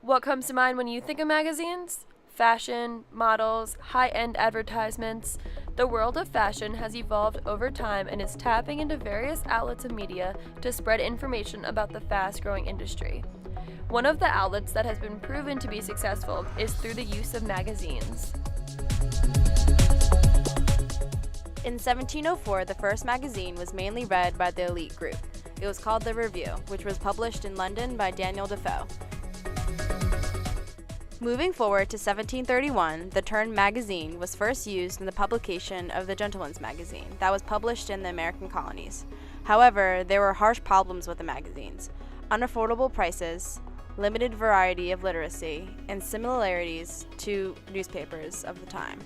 What comes to mind when you think of magazines? Fashion, models, high-end advertisements. The world of fashion has evolved over time and is tapping into various outlets of media to spread information about the fast-growing industry. One of the outlets that has been proven to be successful is through the use of magazines. In 1704, the first magazine was mainly read by the elite group. It was called The Review, which was published in London by Daniel Defoe. Moving forward to 1731, the term magazine was first used in the publication of the Gentleman's Magazine that was published in the American colonies. However, there were harsh problems with the magazines: unaffordable prices, limited variety of literacy, and similarities to newspapers of the time.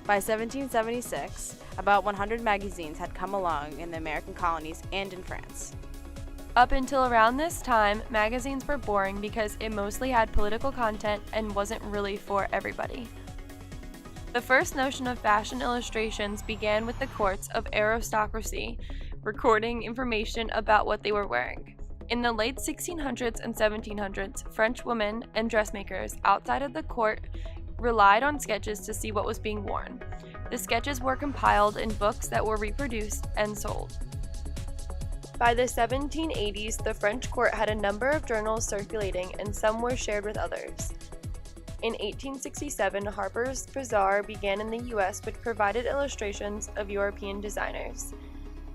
By 1776, about 100 magazines had come along in the American colonies and in France. Up until around this time, magazines were boring because it mostly had political content and wasn't really for everybody. The first notion of fashion illustrations began with the courts of aristocracy recording information about what they were wearing. In the late 1600s and 1700s, French women and dressmakers outside of the court relied on sketches to see what was being worn. The sketches were compiled in books that were reproduced and sold. By the 1780s, the French court had a number of journals circulating, and some were shared with others. In 1867, Harper's Bazaar began in the US, which provided illustrations of European designers.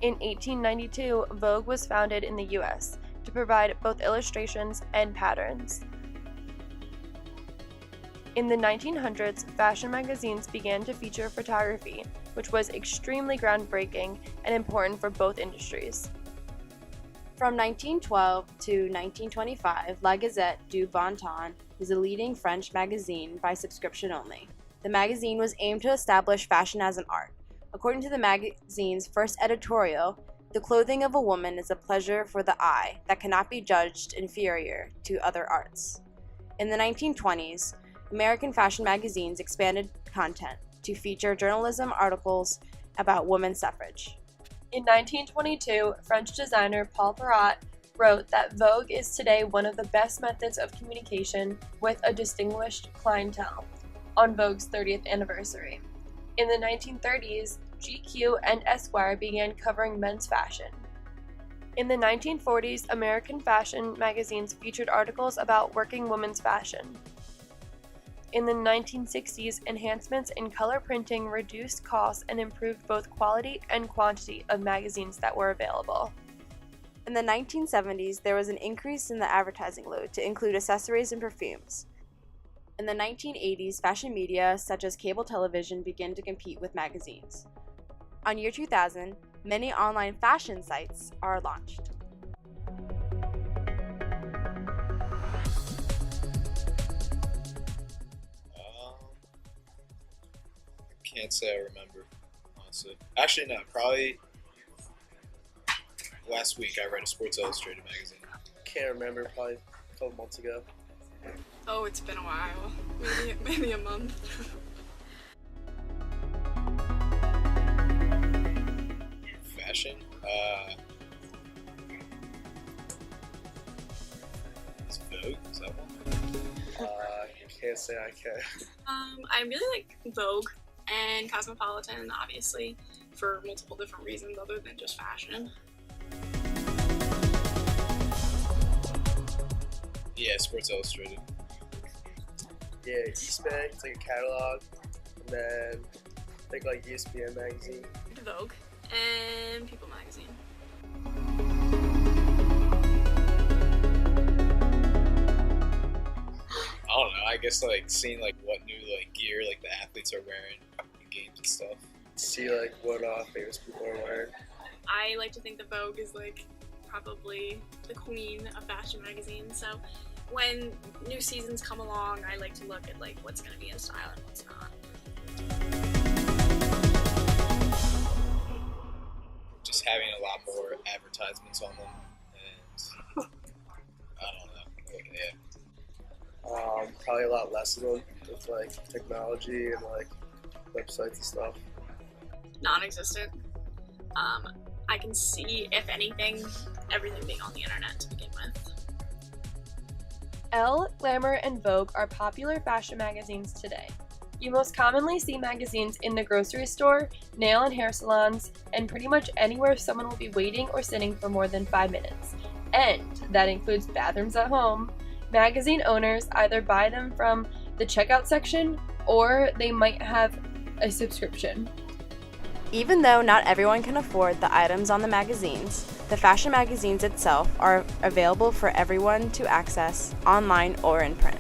In 1892, Vogue was founded in the US to provide both illustrations and patterns. In the 1900s, fashion magazines began to feature photography, which was extremely groundbreaking and important for both industries. From 1912 to 1925, La Gazette du Bon Temps is a leading French magazine by subscription only. The magazine was aimed to establish fashion as an art. According to the magazine's first editorial, the clothing of a woman is a pleasure for the eye that cannot be judged inferior to other arts. In the 1920s, American fashion magazines expanded content to feature journalism articles about women's suffrage. In 1922, French designer Paul Perret wrote that Vogue is today one of the best methods of communication with a distinguished clientele on Vogue's 30th anniversary. In the 1930s, GQ and Esquire began covering men's fashion. In the 1940s, American fashion magazines featured articles about working women's fashion. In the 1960s, enhancements in color printing reduced costs and improved both quality and quantity of magazines that were available. In the 1970s, there was an increase in the advertising load to include accessories and perfumes. In the 1980s, fashion media such as cable television began to compete with magazines. On year 2000, many online fashion sites are launched. Can't say I remember, honestly. Actually, no, probably last week I read a Sports Illustrated magazine. Can't remember, probably a couple months ago. Oh, it's been a while. Maybe a month. Fashion? Is Vogue? Is that one? Can't say I can. I really like Vogue and Cosmopolitan, obviously, for multiple different reasons other than just fashion. Yeah, Sports Illustrated. Yeah, Eastman, it's like a catalog. And then I think like ESPN magazine. Vogue and People magazine. I don't know, I guess like seeing like what new like gear like the athletes are wearing in games and stuff. See like what famous people are wearing. I like to think that Vogue is like probably the queen of fashion magazines. So when new seasons come along, I like to look at like what's going to be in style and what's not. Just having a lot more advertisements on them, and I don't know. Yeah. Probably a lot less of them with like technology and like websites and stuff. Non-existent. I can see, if anything, everything being on the internet to begin with. Elle, Glamour, and Vogue are popular fashion magazines today. You most commonly see magazines in the grocery store, nail and hair salons, and pretty much anywhere someone will be waiting or sitting for more than 5 minutes. And that includes bathrooms at home. Magazine owners either buy them from the checkout section or they might have a subscription. Even though not everyone can afford the items on the magazines, the fashion magazines itself are available for everyone to access online or in print.